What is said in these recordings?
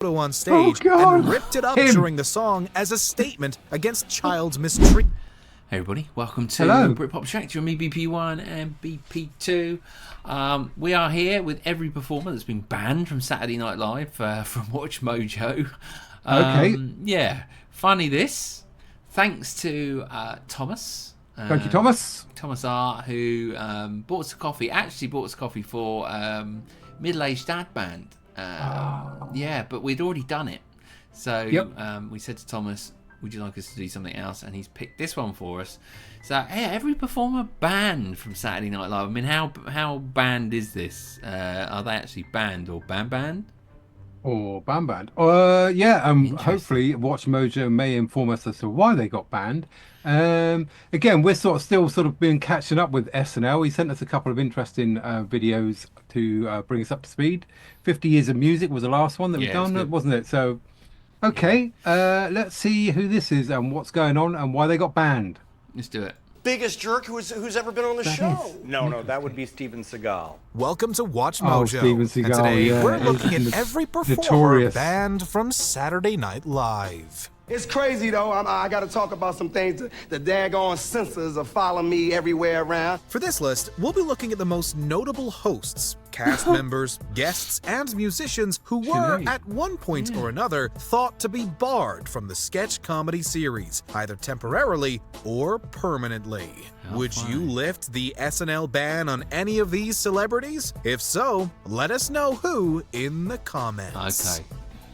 on stage and ripped it up during the song as a statement against child mistreatment. Hey everybody, welcome to Britpop Shack, your BP1 and BP2. We are here with every performer that's been banned from Saturday Night Live from Watch Mojo. Yeah, funny this. Thanks to Thomas. Thank you, Thomas. Thomas R, who bought us a coffee for Middle-Aged Dad Band. Yeah, but we'd already done it. So we said to Thomas, would you like us to do something else? And he's picked this one for us. So, yeah, every performer banned from Saturday Night Live. I mean, how banned is this? Are they actually banned or banned? Or banned? Hopefully Watch Mojo may inform us as to why they got banned. Again, we're still been catching up with SNL. He sent us a couple of interesting videos to bring us up to speed. 50 Years of Music was the last one that we've done, wasn't it? So, okay, let's see who this is and what's going on and why they got banned. Let's do it. Biggest jerk who's ever been on the show. No, that would be Steven Seagal. Welcome to Watch Mojo. Steven Seagal, and today we're looking at every performer banned from Saturday Night Live. It's crazy, though. I got to talk about some things. The daggone censors are following me everywhere around. For this list, we'll be looking at the most notable hosts, cast members, guests, and musicians who were, at one point or another, thought to be barred from the sketch comedy series, either temporarily or permanently. Would you lift the SNL ban on any of these celebrities? If so, let us know who in the comments. Okay.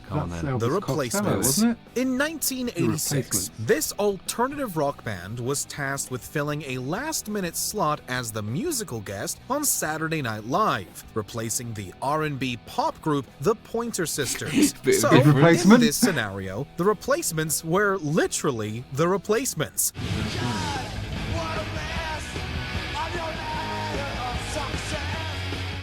The Replacements. Wasn't it? In 1986, this alternative rock band was tasked with filling a last-minute slot as the musical guest on Saturday Night Live, replacing the R&B pop group The Pointer Sisters. So, in this scenario, the Replacements were literally the Replacements.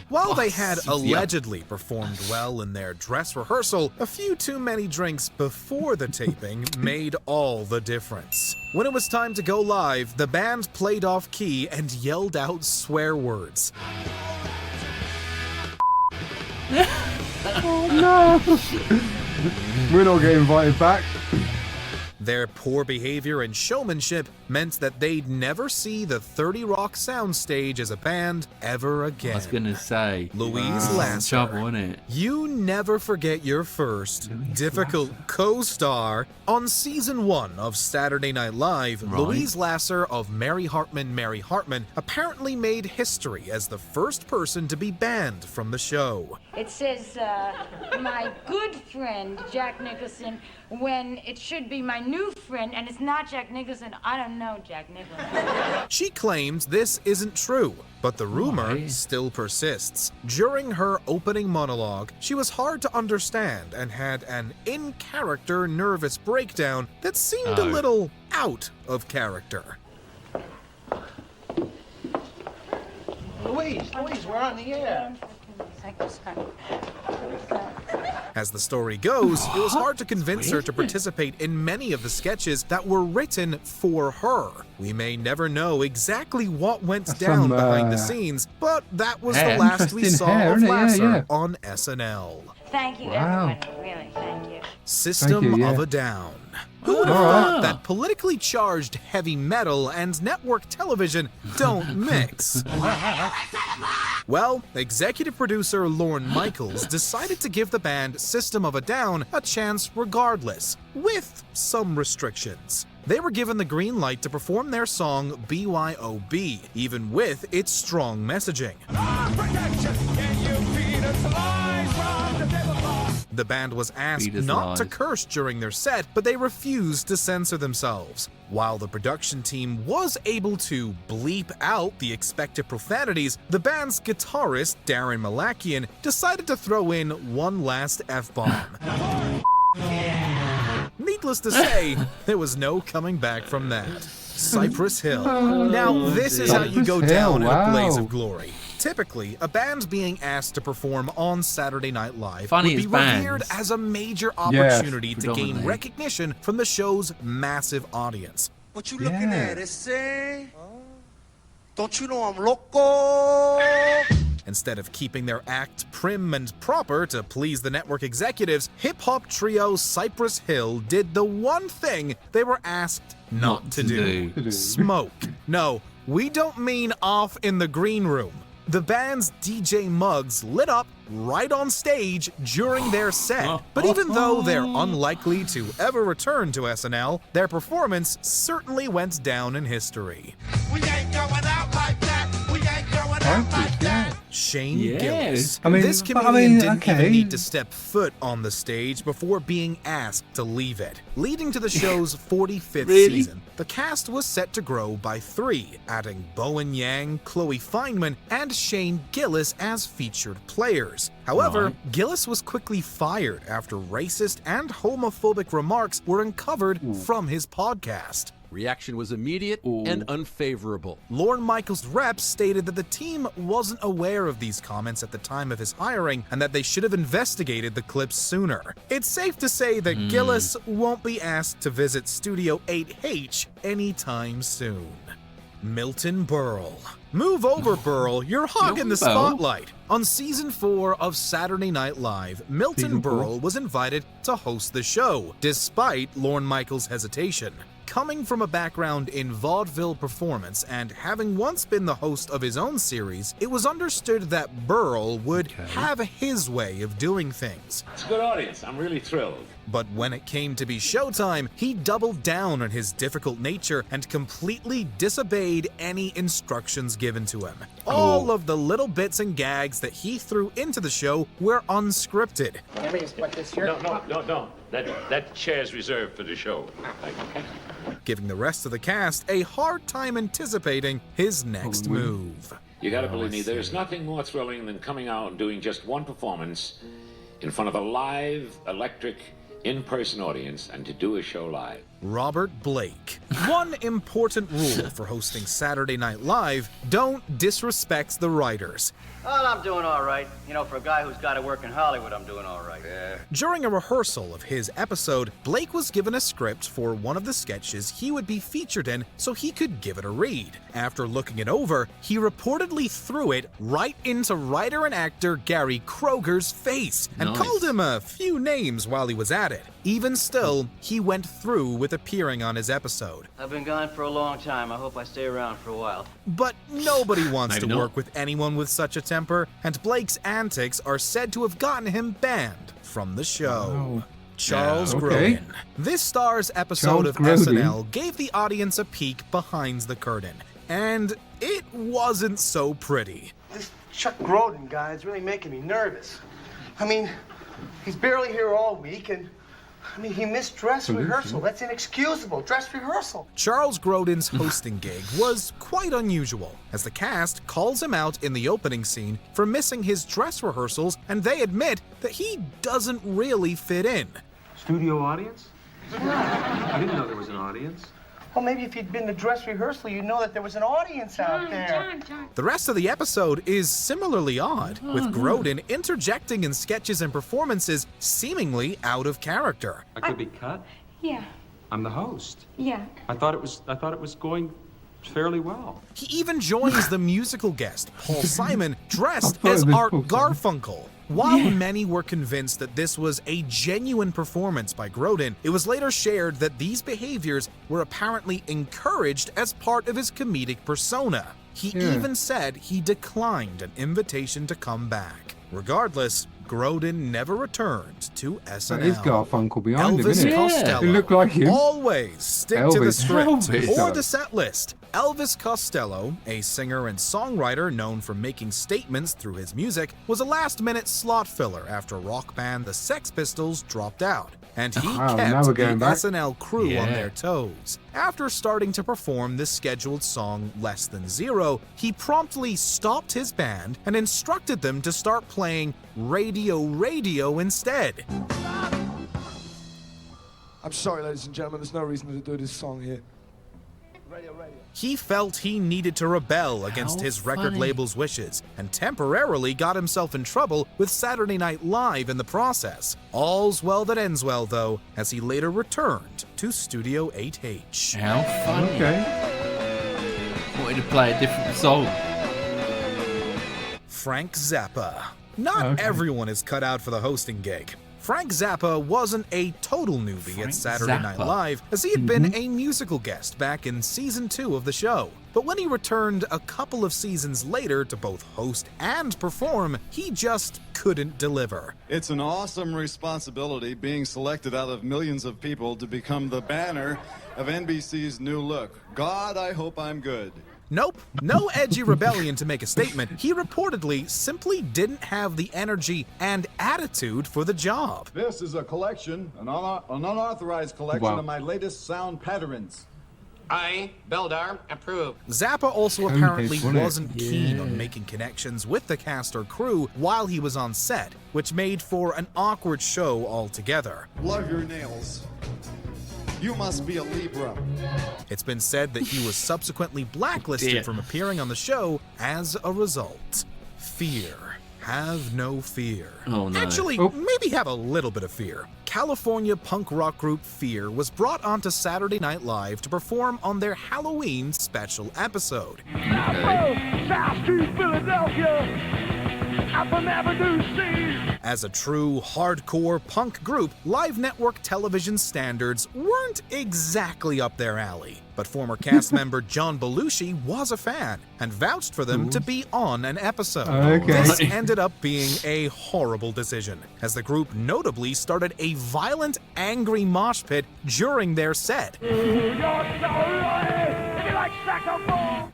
While they had allegedly performed well in their dress rehearsal, a few too many drinks before the taping made all the difference. When it was time to go live, the band played off key and yelled out swear words. Oh no! We're not getting invited back. Their poor behavior and showmanship meant that they'd never see the 30 Rock soundstage as a band ever again. I was gonna say, Louise Lasser. Trouble, isn't it? You never forget your first difficult co-star. On season 1 of Saturday Night Live, Louise Lasser of Mary Hartman apparently made history as the first person to be banned from the show. It says, my good friend, Jack Nicholson, when it should be my new friend, and it's not Jack Nicholson. I don't know Jack Nicholson. She claims this isn't true, but the rumor still persists. During her opening monologue, she was hard to understand and had an in-character nervous breakdown that seemed a little out of character. Louise, we're on the air. As the story goes, it was hard to convince her to participate in many of the sketches that were written for her. We may never know exactly what went down behind the scenes, but that was the last we saw of Lasser on SNL. Thank you, everybody. Really, thank you. System of a Down. Who would have thought that politically charged heavy metal and network television don't mix? Well, executive producer Lorne Michaels decided to give the band System of a Down a chance regardless, with some restrictions. They were given the green light to perform their song BYOB, even with its strong messaging. The band was asked not to curse during their set, but they refused to censor themselves. While the production team was able to bleep out the expected profanities, the band's guitarist, Darren Malakian, decided to throw in one last F-bomb. Needless to say, there was no coming back from that. Cypress Hill. Now, this is how you go down in a blaze of glory. Typically, a band being asked to perform on Saturday Night Live would be revered as a major opportunity to gain recognition from the show's massive audience. What you looking at? Don't you know I'm loco? Instead of keeping their act prim and proper to please the network executives, hip-hop trio Cypress Hill did the one thing they were asked not to do. Smoke. No, we don't mean off in the green room. The band's DJ mugs lit up right on stage during their set. But even though they're unlikely to ever return to SNL, their performance certainly went down in history. We ain't going out like that. We ain't going out like that. Shane Yes. Gillis. I mean, This but comedian didn't okay. even need to step foot on the stage before being asked to leave it. Leading to the show's 45th Really? season, the cast was set to grow by 3, adding Bowen Yang, Chloe Feynman, and Shane Gillis as featured players. However, Gillis was quickly fired after racist and homophobic remarks were uncovered from his podcast. Reaction was immediate and unfavorable. Lorne Michaels' rep stated that the team wasn't aware of these comments at the time of his hiring and that they should have investigated the clips sooner. It's safe to say that Gillis won't be asked to visit Studio 8H anytime soon. Milton Berle. Move over, Berle. You're hogging the spotlight. On season 4 of Saturday Night Live, Milton Berle was invited to host the show, despite Lorne Michaels' hesitation. Coming from a background in vaudeville performance and having once been the host of his own series, it was understood that Berle would have his way of doing things. It's a good audience. I'm really thrilled. But when it came to be showtime, he doubled down on his difficult nature and completely disobeyed any instructions given to him. All of the little bits and gags that he threw into the show were unscripted. Let me just put this here. No. That chair's reserved for the show. Okay. Giving the rest of the cast a hard time anticipating his next move. You gotta believe me, there's nothing more thrilling than coming out and doing just one performance in front of a live, electric, in-person audience and to do a show live. Robert Blake. One important rule for hosting Saturday Night Live: don't disrespect the writers. Well, I'm doing all right. You know, for a guy who's got to work in Hollywood, I'm doing all right. Yeah. During a rehearsal of his episode, Blake was given a script for one of the sketches he would be featured in so he could give it a read. After looking it over, he reportedly threw it right into writer and actor Gary Kroger's face and called him a few names while he was at it. Even still, he went through with appearing on his episode. I've been gone for a long time. I hope I stay around for a while. But nobody wants to work with anyone with such a temper, and Blake's antics are said to have gotten him banned from the show. Charles Grodin. This star's episode of SNL gave the audience a peek behind the curtain, and it wasn't so pretty. This Chuck Grodin guy is really making me nervous. I mean, he's barely here all week, and he missed dress rehearsal. That's inexcusable. Dress rehearsal. Charles Grodin's hosting gig was quite unusual, as the cast calls him out in the opening scene for missing his dress rehearsals, and they admit that he doesn't really fit in. Studio audience? I didn't know there was an audience. Well, maybe if you'd been to dress rehearsal, you'd know that there was an audience out there. The rest of the episode is similarly odd, with Grodin interjecting in sketches and performances seemingly out of character. I could be cut? Yeah. I'm the host. Yeah. I thought it was going fairly well. He even joins the musical guest, Paul Simon, dressed as Art Garfunkel. While many were convinced that this was a genuine performance by Grodin, it was later shared that these behaviors were apparently encouraged as part of his comedic persona. He even said he declined an invitation to come back. Regardless, Grodin never returned to SNL. That is Garfunkel behind him, Elvis isn't it? Costello. It looked like him. Always stick to the script Elvis. or the set list. Elvis Costello, a singer and songwriter known for making statements through his music, was a last-minute slot filler after rock band the Sex Pistols dropped out, and he kept the SNL crew on their toes. After starting to perform the scheduled song Less Than Zero, he promptly stopped his band and instructed them to start playing Radio instead. I'm sorry, ladies and gentlemen, there's no reason to do this song here. Radio. He felt he needed to rebel against his record label's wishes and temporarily got himself in trouble with Saturday Night Live in the process. All's well that ends well, though, as he later returned to Studio 8H. How funny. Wanted to play a different song. Frank Zappa. Not everyone is cut out for the hosting gig. Frank Zappa wasn't a total newbie at Saturday Night Live, as he had been a musical guest back in season 2 of the show. But when he returned a couple of seasons later to both host and perform, he just couldn't deliver. It's an awesome responsibility being selected out of millions of people to become the banner of NBC's new look. God, I hope I'm good. Nope, no edgy rebellion to make a statement. He reportedly simply didn't have the energy and attitude for the job. This is a collection, an unauthorized collection of my latest sound patterns. I, DebbierR, approve. Zappa also apparently wasn't keen on making connections with the cast or crew while he was on set, which made for an awkward show altogether. Love your nails. You must be a Libra. It's been said that he was subsequently blacklisted from appearing on the show as a result. Fear. Have no fear. Oh, no. Actually, maybe have a little bit of fear. California punk rock group Fear was brought onto Saturday Night Live to perform on their Halloween special episode. South Street, Philadelphia. I'm from Avenue C. As a true hardcore punk group, live network television standards weren't exactly up their alley. But former cast member John Belushi was a fan and vouched for them to be on an episode. This ended up being a horrible decision, as the group notably started a violent, angry mosh pit during their set.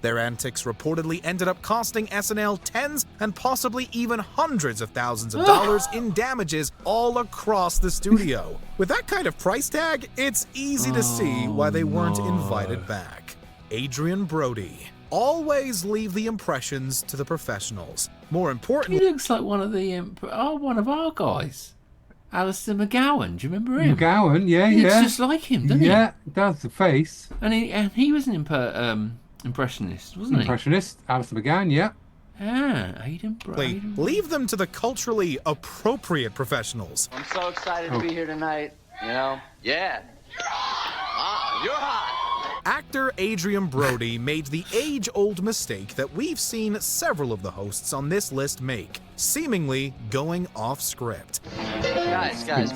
Their antics reportedly ended up costing SNL tens and possibly even hundreds of thousands of dollars in damages all across the studio. With that kind of price tag, it's easy to see why they weren't invited back. Adrien Brody. Always leave the impressions to the professionals. More importantly, he looks like one of our guys. Alistair McGowan, do you remember him? McGowan, yeah. He looks just like him, doesn't he? Yeah, that's the face. And he was an impressionist, wasn't he? Impressionist, Alistair McGowan, yeah. Adrien Brody. Leave them to the culturally appropriate professionals. I'm so excited to be here tonight, you know? Yeah. Wow, you're hot. Actor Adrien Brody made the age-old mistake that we've seen several of the hosts on this list make, seemingly going off script. Guys,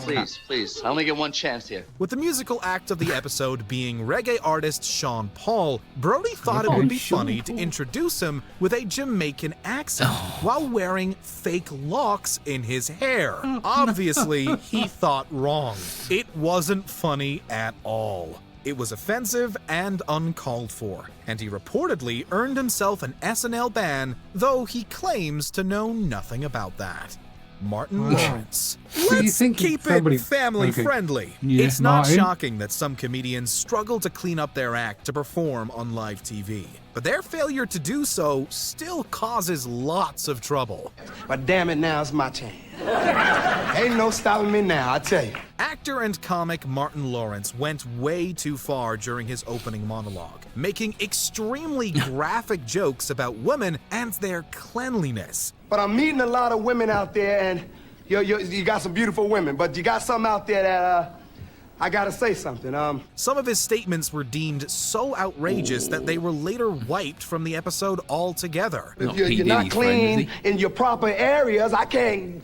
please. I only get one chance here. With the musical act of the episode being reggae artist Sean Paul, Brody thought it would be funny to introduce him with a Jamaican accent while wearing fake locks in his hair. Obviously, he thought wrong. It wasn't funny at all. It was offensive and uncalled for, and he reportedly earned himself an SNL ban, though he claims to know nothing about that. Martin Lawrence. Let's keep it family-friendly. Yeah, it's not shocking that some comedians struggle to clean up their act to perform on live TV, but their failure to do so still causes lots of trouble. But damn it, now it's my chance. Ain't no stopping me now, I tell you. Actor and comic Martin Lawrence went way too far during his opening monologue, making extremely graphic jokes about women and their cleanliness. But I'm meeting a lot of women out there, and you got some beautiful women, but you got some out there that I gotta say something. Some of his statements were deemed so outrageous that they were later wiped from the episode altogether. If you're not clean in your proper areas, I can't,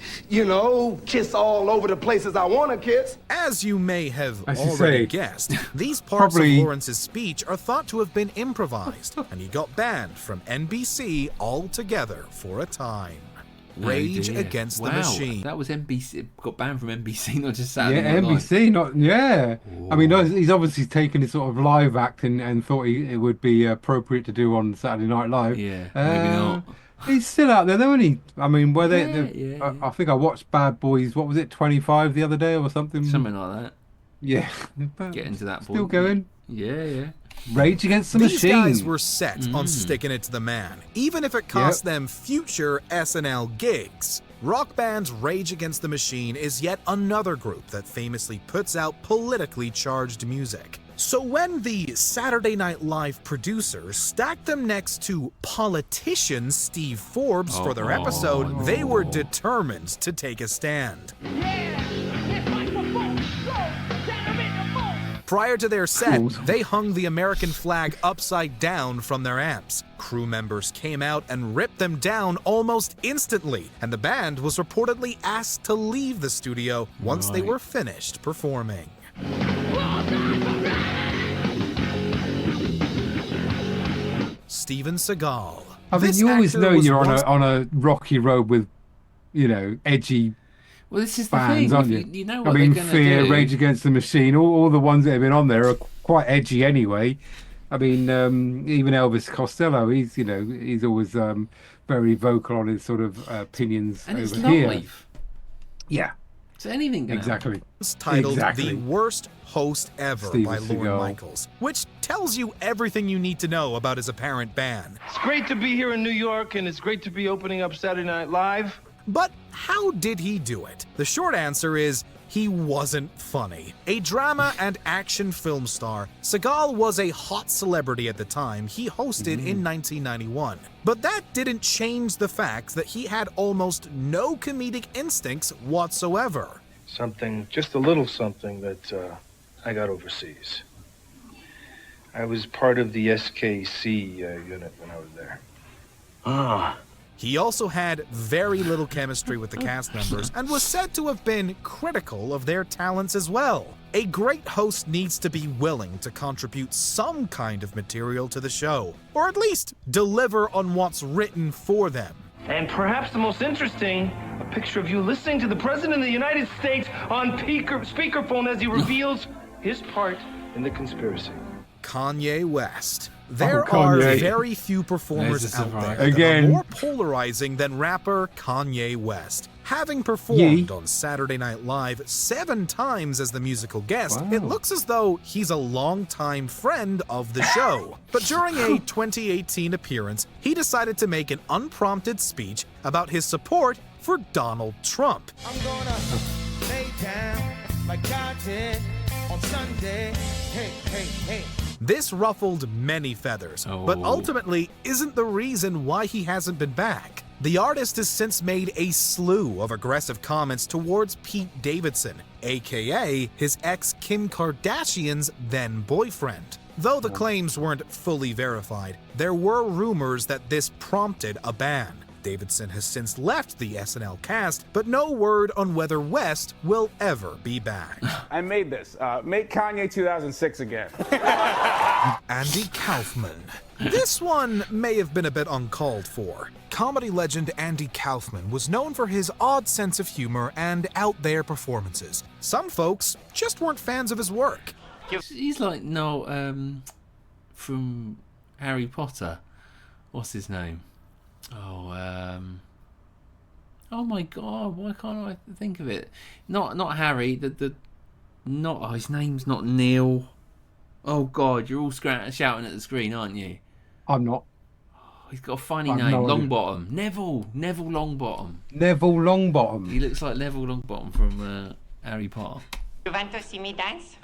kiss all over the places I want to kiss. As you may have already guessed, these parts of Lawrence's speech are thought to have been improvised, and he got banned from NBC altogether for a time. Rage Against the Machine. That was NBC. Got banned from NBC, not just Saturday Night Live. NBC, I mean, he's obviously taken his sort of live act and thought it would be appropriate to do on Saturday Night Live. Yeah, maybe not. He's still out there, though, isn't he? I mean, I think I watched Bad Boys, what was it, 25 the other day or something? Something like that. Yeah. Get into that point. Still going. Yeah. Rage Against the Machine. These guys were set on sticking it to the man, even if it cost them future SNL gigs. Rock band's Rage Against the Machine is yet another group that famously puts out politically charged music. So when the Saturday Night Live producers stacked them next to politician Steve Forbes for their episode, they were determined to take a stand. Prior to their set, they hung the American flag upside down from their amps. Crew members came out and ripped them down almost instantly, and the band was reportedly asked to leave the studio once they were finished performing. Steven Seagal. I mean, you always know you're on a rocky road with, edgy Well, this is bands, the aren't thing. you? You know what I mean, they're gonna Fear, do. Rage Against the Machine, all the ones that have been on there are quite edgy anyway. I mean, even Elvis Costello, he's always very vocal on his sort of opinions And it's over here. live. Yeah. So anything can Exactly. It's titled Exactly. The Worst Host Ever Steven by Lorne Seagal. Michaels, which tells you everything you need to know about his apparent ban. It's great to be here in New York, and it's great to be opening up Saturday Night Live. But how did he do it? The short answer is he wasn't funny. A drama and action film star, Seagal was a hot celebrity at the time he hosted in 1991. But that didn't change the fact that he had almost no comedic instincts whatsoever. Just a little something that I got overseas. I was part of the SKC unit when I was there. He also had very little chemistry with the cast members and was said to have been critical of their talents as well. A great host needs to be willing to contribute some kind of material to the show, or at least deliver on what's written for them. And perhaps the most interesting, a picture of you listening to the President of the United States on speakerphone as he reveals his part in the conspiracy. Kanye West. There Kanye. are very few performers There's a out there surprise. that Again. are more polarizing than rapper Kanye West. Having performed on Saturday Night Live 7 times as the musical guest, it looks as though he's a longtime friend of the show. But during a 2018 appearance, he decided to make an unprompted speech about his support for Donald Trump. I'm gonna lay down like God did on Sunday. Hey, hey, hey. This ruffled many feathers, but ultimately isn't the reason why he hasn't been back. The artist has since made a slew of aggressive comments towards Pete Davidson, aka his ex Kim Kardashian's then boyfriend. Though the claims weren't fully verified, there were rumors that this prompted a ban. Davidson has since left the SNL cast, but no word on whether West will ever be back. I made this. Make Kanye 2006 again. Andy Kaufman. This one may have been a bit uncalled for. Comedy legend Andy Kaufman was known for his odd sense of humor and out-there performances. Some folks just weren't fans of his work. He's like from Harry Potter. What's his name? Oh my God! Why can't I think of it? Not Harry. His name's not Neil. Oh God! You're all shouting at the screen, aren't you? I'm not. He's got a funny I've name. no idea. Longbottom. Neville Longbottom. Neville Longbottom. He looks like Neville Longbottom from Harry Potter. You want to see me dance?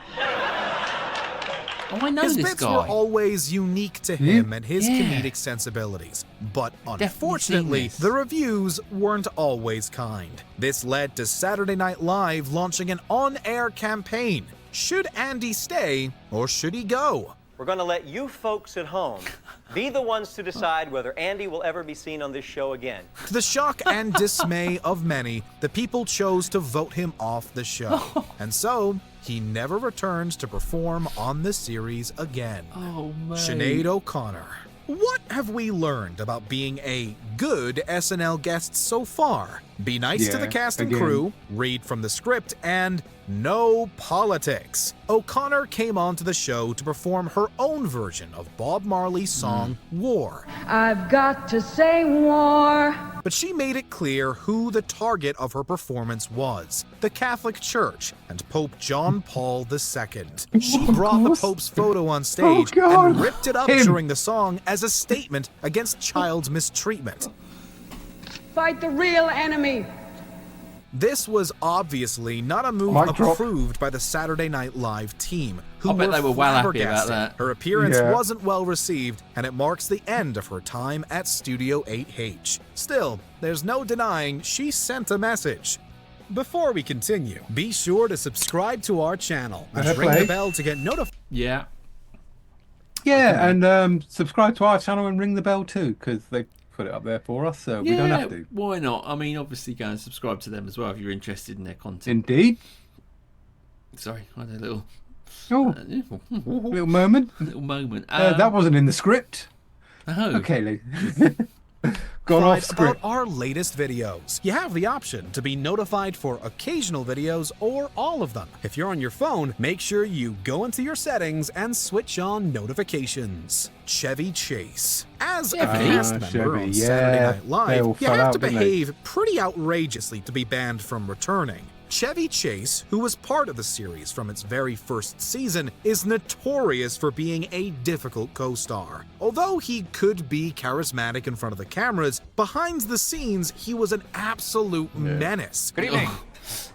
Oh, I know His this bits guy. were always unique to him and his comedic sensibilities, but unfortunately, the reviews weren't always kind. This led to Saturday Night Live launching an on-air campaign. Should Andy stay, or should he go? We're going to let you folks at home be the ones to decide whether Andy will ever be seen on this show again. To the shock and dismay of many, the people chose to vote him off the show. And so, he never returned to perform on the series again. Oh, man. Sinead O'Connor. What have we learned about being a good SNL guest so far? Be nice to the cast and crew, read from the script, and no politics. O'Connor came onto the show to perform her own version of Bob Marley's song, War. I've got to say war. But she made it clear who the target of her performance was: the Catholic Church and Pope John Paul II. She brought the Pope's photo on stage and ripped it up during the song as a statement against child mistreatment. Fight the real enemy. This was obviously not a move approved by the Saturday Night Live team, who I bet they were well happy about flabbergasted. that. Her appearance wasn't well received, and it marks the end of her time at Studio 8H. Still, there's no denying she sent a message. Before we continue, be sure to subscribe to our channel and Fair ring the play. bell to get notified. Yeah. Yeah, and subscribe to our channel and ring the bell too, because they put it up there for us, so we don't have to. Why not? I mean, obviously, go and subscribe to them as well if you're interested in their content. Indeed. Sorry, I had a little. Little moment. Little moment. That wasn't in the script. Oh. Okay, Lee. Gone off script. About our latest videos. You have the option to be notified for occasional videos or all of them. If you're on your phone, make sure you go into your settings and switch on notifications. Chevy Chase. As a cast member on Saturday Night Live, you have to behave pretty outrageously to be banned from returning. Chevy Chase, who was part of the series from its very first season, is notorious for being a difficult co-star. Although he could be charismatic in front of the cameras, behind the scenes he was an absolute menace. Good evening.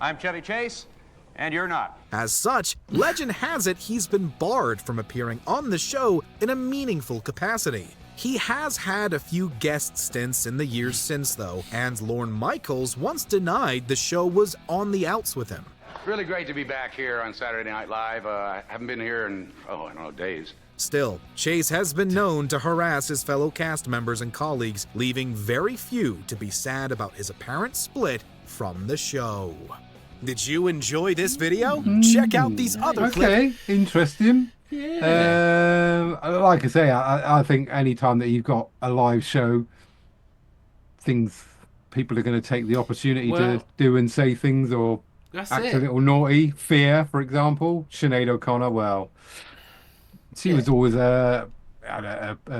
I'm Chevy Chase, and you're not. As such, legend has it he's been barred from appearing on the show in a meaningful capacity. He has had a few guest stints in the years since though, and Lorne Michaels once denied the show was on the outs with him. Really great to be back here on Saturday Night Live. I haven't been here in, I don't know, days. Still, Chase has been known to harass his fellow cast members and colleagues, leaving very few to be sad about his apparent split from the show. Did you enjoy this video? Check out these other clips. Okay, interesting. Yeah. Like I say, I think any time that you've got a live show, people are going to take the opportunity to do and say things or act a little naughty. Fear, for example, Sinead O'Connor. Well, she was always had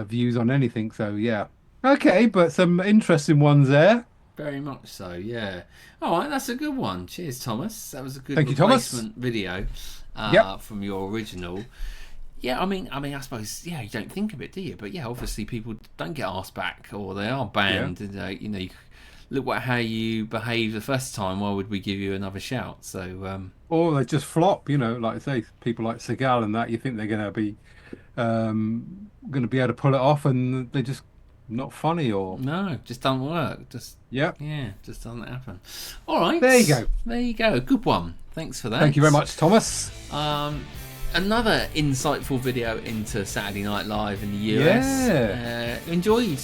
views on anything. So yeah, okay, but some interesting ones there. Very much so, yeah. All right, that's a good one. Cheers, Thomas. That was a good Thank you, Thomas. replacement video from your original. Yeah, I mean, I suppose, you don't think of it, do you? But yeah, obviously people don't get asked back, or they are banned. And, you look at how you behaved the first time. Why would we give you another shout? So, or they just flop. Like I say, people like Seagal and that. You think they're going to be able to pull it off, and they're just not funny, or no, just don't work. Just just doesn't happen. All right, there you go. Good one. Thanks for that. Thank you very much, Thomas. Another insightful video into Saturday Night Live in the US. Yeah. Enjoyed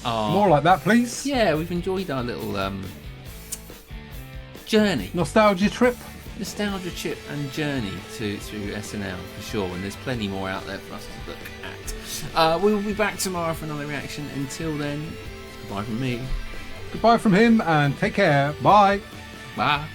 more like that, please. Yeah, we've enjoyed our little journey, nostalgia trip and journey through SNL for sure. And there's plenty more out there for us to look at. We will be back tomorrow for another reaction. Until then, goodbye from me. Goodbye from him, and take care. Bye. Bye.